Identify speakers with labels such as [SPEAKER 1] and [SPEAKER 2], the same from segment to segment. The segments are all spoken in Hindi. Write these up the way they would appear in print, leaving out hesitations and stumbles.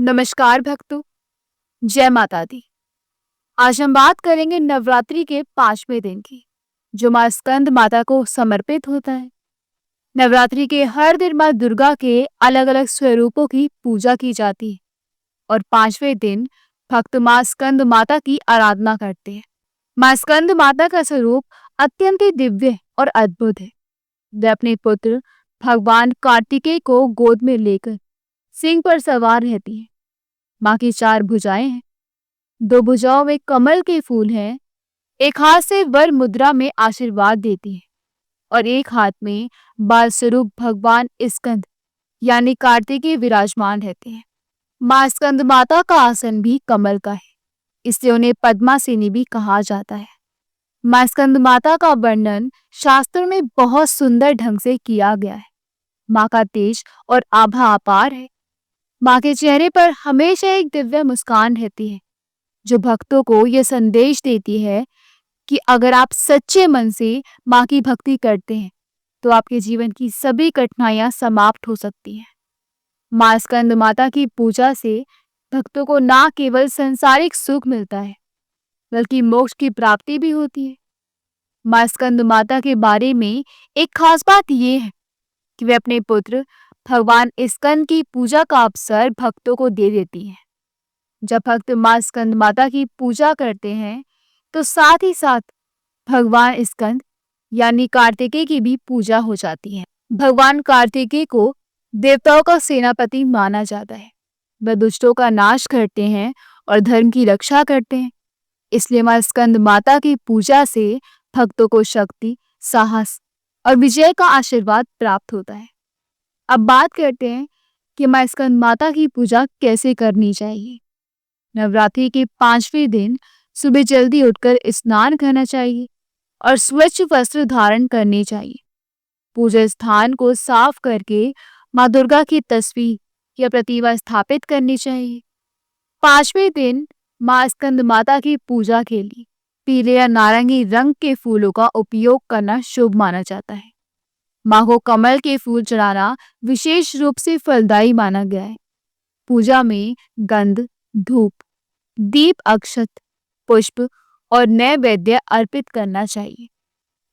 [SPEAKER 1] नमस्कार भक्तों, जय माता दी। आज हम बात करेंगे नवरात्रि के 5वें दिन की, जो माँ स्कंद माता को समर्पित होता है। नवरात्रि के हर दिन माँ दुर्गा के अलग अलग स्वरूपों की पूजा की जाती है और 5वें दिन भक्त माँ स्कंद माता की आराधना करते हैं। माँ स्कंद माता का स्वरूप अत्यंत ही दिव्य और अद्भुत है। वे अपने पुत्र भगवान कार्तिकेय को गोद में लेकर सिंह पर सवार रहती है। माँ की 4 भुजाएं हैं। 2 भुजाओं में कमल के फूल हैं, एक हाथ से वर मुद्रा में आशीर्वाद देती है और एक हाथ में बाल स्वरूप भगवान स्कंद यानी कार्तिकेय विराजमान रहते हैं। माँ स्कंद माता का आसन भी कमल का है, इसलिए उन्हें पद्मासिनी भी कहा जाता है। माँ स्कंद माता का वर्णन शास्त्रों में बहुत सुंदर ढंग से किया गया है। माँ का तेज और आभा अपार है। माँ के चेहरे पर हमेशा एक दिव्य मुस्कान रहती है, जो भक्तों को यह संदेश देती है कि अगर आप सच्चे मन से माँ की भक्ति करते हैं तो आपके जीवन की सभी कठिनाइयां समाप्त हो सकती हैं। माँ स्कंद माता की पूजा से भक्तों को ना केवल सांसारिक सुख मिलता है, बल्कि मोक्ष की प्राप्ति भी होती है। माँ स्कंद माता के बारे में एक खास बात यह है कि वे अपने पुत्र भगवान स्कंद की पूजा का अवसर भक्तों को दे देती हैं। जब भक्त माँ स्कंद माता की पूजा करते हैं तो साथ ही साथ भगवान स्कंद यानी कार्तिकेय की भी पूजा हो जाती है। भगवान कार्तिकेय को देवताओं का सेनापति माना जाता है। वह दुष्टों का नाश करते हैं और धर्म की रक्षा करते हैं। इसलिए माँ स्कंद माता की पूजा से भक्तों को शक्ति, साहस और विजय का आशीर्वाद प्राप्त होता है। अब बात करते हैं कि माँ स्कंद माता की पूजा कैसे करनी चाहिए। नवरात्रि के 5वें दिन सुबह जल्दी उठकर स्नान करना चाहिए और स्वच्छ वस्त्र धारण करने चाहिए। पूजा स्थान को साफ करके माँ दुर्गा की तस्वीर या प्रतिमा स्थापित करनी चाहिए। 5वें दिन माँ स्कंद माता की पूजा के लिए पीले या नारंगी रंग के फूलों का उपयोग करना शुभ माना जाता है। माँ को कमल के फूल चढ़ाना विशेष रूप से फलदायी माना गया है। पूजा में गंध, धूप, दीप, अक्षत, पुष्प और नैवेद्य अर्पित करना चाहिए।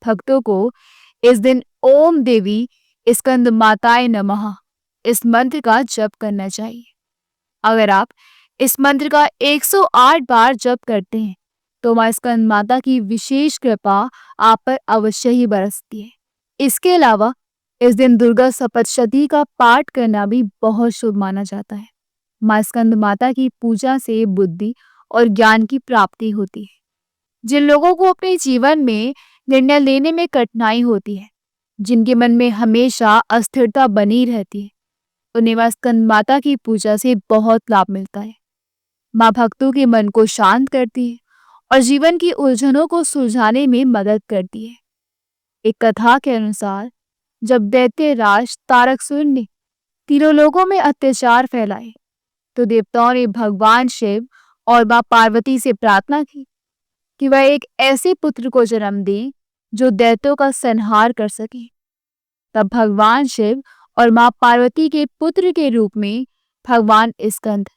[SPEAKER 1] भक्तों को इस दिन ओम देवी स्कंद माताय नमः इस मंत्र का जप करना चाहिए। अगर आप इस मंत्र का 108 बार जप करते हैं तो माँ स्कंद माता की विशेष कृपा आप पर अवश्य ही बरसती है। इसके अलावा इस दिन दुर्गा सप्तशती का पाठ करना भी बहुत शुभ माना जाता है। माँ स्कंद माता की पूजा से बुद्धि और ज्ञान की प्राप्ति होती है। जिन लोगों को अपने जीवन में निर्णय लेने में कठिनाई होती है, जिनके मन में हमेशा अस्थिरता बनी रहती है, उन्हें माँ स्कंद माता की पूजा से बहुत लाभ मिलता है। माँ भक्तों के मन को शांत करती है और जीवन की उलझनों को सुलझाने में मदद करती है। एक कथा के अनुसार जब दैत्य राज तारकासुर ने तीनों लोगों में अत्याचार फैलाए तो देवताओं ने भगवान शिव और माँ पार्वती से प्रार्थना की कि वह एक ऐसे पुत्र को जन्म दें जो दैत्यों का संहार कर सके। तब भगवान शिव और माँ पार्वती के पुत्र के रूप में भगवान स्कंद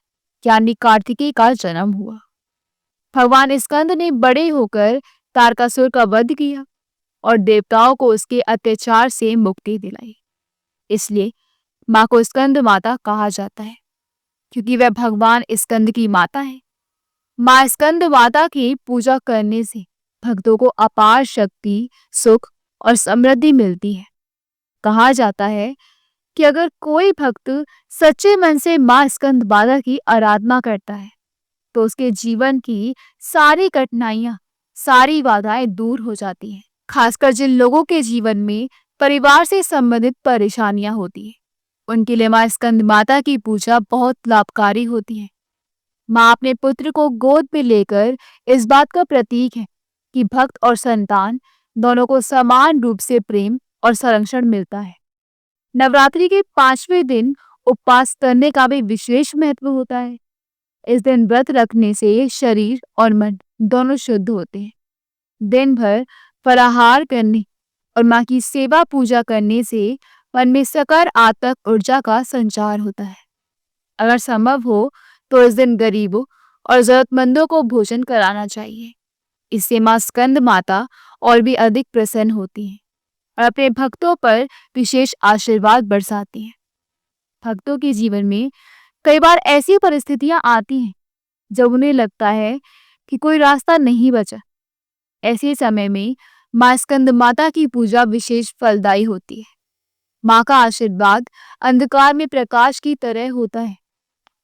[SPEAKER 1] यानी कार्तिकेय का जन्म हुआ। भगवान स्कंद ने बड़े होकर तारकासुर का वध किया और देवताओं को उसके अत्याचार से मुक्ति दिलाई। इसलिए माँ को स्कंद माता कहा जाता है, क्योंकि वह भगवान स्कंद की माता है। माँ स्कंद माता की पूजा करने से भक्तों को अपार शक्ति, सुख और समृद्धि मिलती है। कहा जाता है कि अगर कोई भक्त सच्चे मन से माँ स्कंद माता की आराधना करता है तो उसके जीवन की सारी कठिनाइयां, सारी बाधाएं दूर हो जाती हैं। खासकर जिन लोगों के जीवन में परिवार से संबंधित परेशानियां होती हैं, उनके लिए माँ स्कंद माता की पूजा बहुत लाभकारी होती है। माँ अपने पुत्र को गोद में लेकर इस बात का प्रतीक है कि भक्त और संतान दोनों को समान रूप से प्रेम और संरक्षण मिलता है। नवरात्रि के 5वें दिन उपवास करने का भी विशेष महत्व होता है। इस दिन व्रत रखने से शरीर और मन दोनों शुद्ध होते हैं। दिन भर फलाहार करने और माँ की सेवा पूजा करने से मन में सकारात्मक ऊर्जा का संचार होता है। अगर संभव हो तो इस दिन गरीबों और जरूरतमंदों को भोजन कराना चाहिए। इससे माँ स्कंद माता और भी अधिक प्रसन्न होती हैं और अपने भक्तों पर विशेष आशीर्वाद बरसाती हैं। भक्तों के जीवन में कई बार ऐसी परिस्थितियां आती हैं जब उन्हें लगता है कि कोई रास्ता नहीं बचा। ऐसे समय में माँ स्कंद माता की पूजा विशेष फलदायी होती है। माँ का आशीर्वाद अंधकार में प्रकाश की तरह होता है।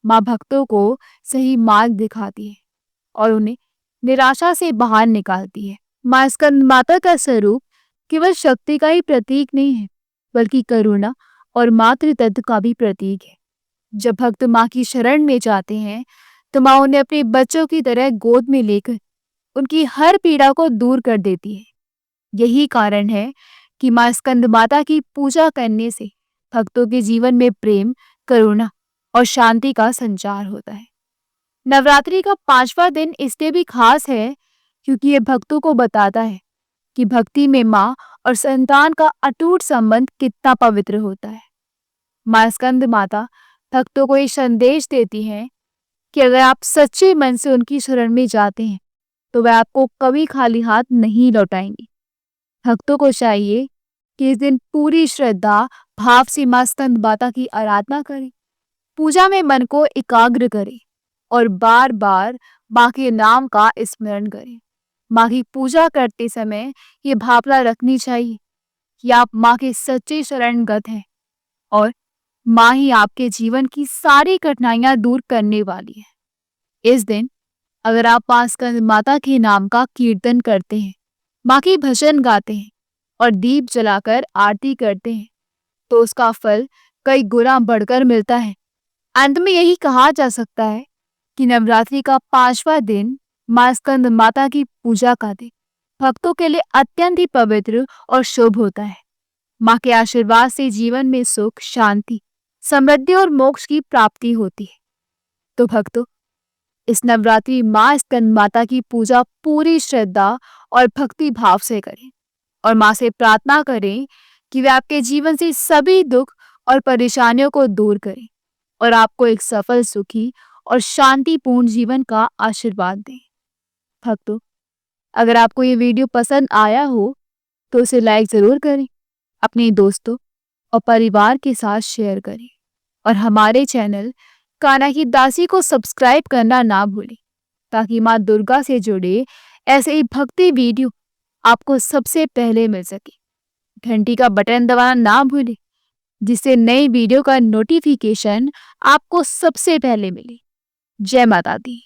[SPEAKER 1] माँ भक्तों को सही मार्ग दिखाती है और उन्हें निराशा से बाहर निकालती है। माँ स्कंद माता का स्वरूप केवल शक्ति का ही प्रतीक नहीं है, बल्कि करुणा और मातृत्व का भी प्रतीक है। जब भक्त माँ की शरण में जाते हैं तो माँ उन्हें अपने बच्चों की तरह गोद में लेकर उनकी हर पीड़ा को दूर कर देती है। यही कारण है कि माँ स्कंद माता की पूजा करने से भक्तों के जीवन में प्रेम, करुणा और शांति का संचार होता है। नवरात्रि का 5वां दिन इसलिए भी खास है क्योंकि ये भक्तों को बताता है कि भक्ति में माँ और संतान का अटूट संबंध कितना पवित्र होता है। माँ स्कंद माता भक्तों को ये संदेश देती है कि अगर आप सच्चे मन से उनकी शरण में जाते हैं तो वह आपको कभी खाली हाथ नहीं लौटाएंगी। भक्तों को चाहिए कि इस दिन पूरी श्रद्धा भाव से माँ स्कंद माता की आराधना करें, पूजा में मन को एकाग्र करें और बार बार माँ के नाम का स्मरण करें। माँ की पूजा करते समय ये भावना रखनी चाहिए कि आप माँ के सच्चे शरणगत हैं और माँ ही आपके जीवन की सारी कठिनाइयां दूर करने वाली है। इस दिन अगर आप माँ स्कंद माता के नाम का कीर्तन करते हैं, माँ के भजन गाते हैं और दीप जलाकर आरती करते हैं तो उसका फल कई गुना बढ़कर मिलता है। अंत में यही कहा जा सकता है कि नवरात्रि का 5वां दिन माँ स्कंद माता की पूजा का दिन भक्तों के लिए अत्यंत ही पवित्र और शुभ होता है। माँ के आशीर्वाद से जीवन में सुख, शांति, समृद्धि और मोक्ष की प्राप्ति होती है। तो भक्तों, इस नवरात्रि माँ स्कंद माता की पूजा पूरी श्रद्धा और भक्ति भाव से करें और माँ से प्रार्थना करें कि वे आपके जीवन से सभी दुख और परेशानियों को दूर करें और आपको एक सफल, सुखी और शांतिपूर्ण जीवन का आशीर्वाद दें। भक्तों, अगर आपको ये वीडियो पसंद आया हो तो उसे लाइक जरूर करें, अपने दोस्तों और परिवार के साथ शेयर करें और हमारे चैनल कान्हा की दासी को सब्सक्राइब करना ना भूलें ताकि माँ दुर्गा से जुड़े ऐसे ही भक्ति वीडियो आपको सबसे पहले मिल सके। घंटी का बटन दबाना ना भूलें जिससे नई वीडियो का नोटिफिकेशन आपको सबसे पहले मिले। जय माता दी।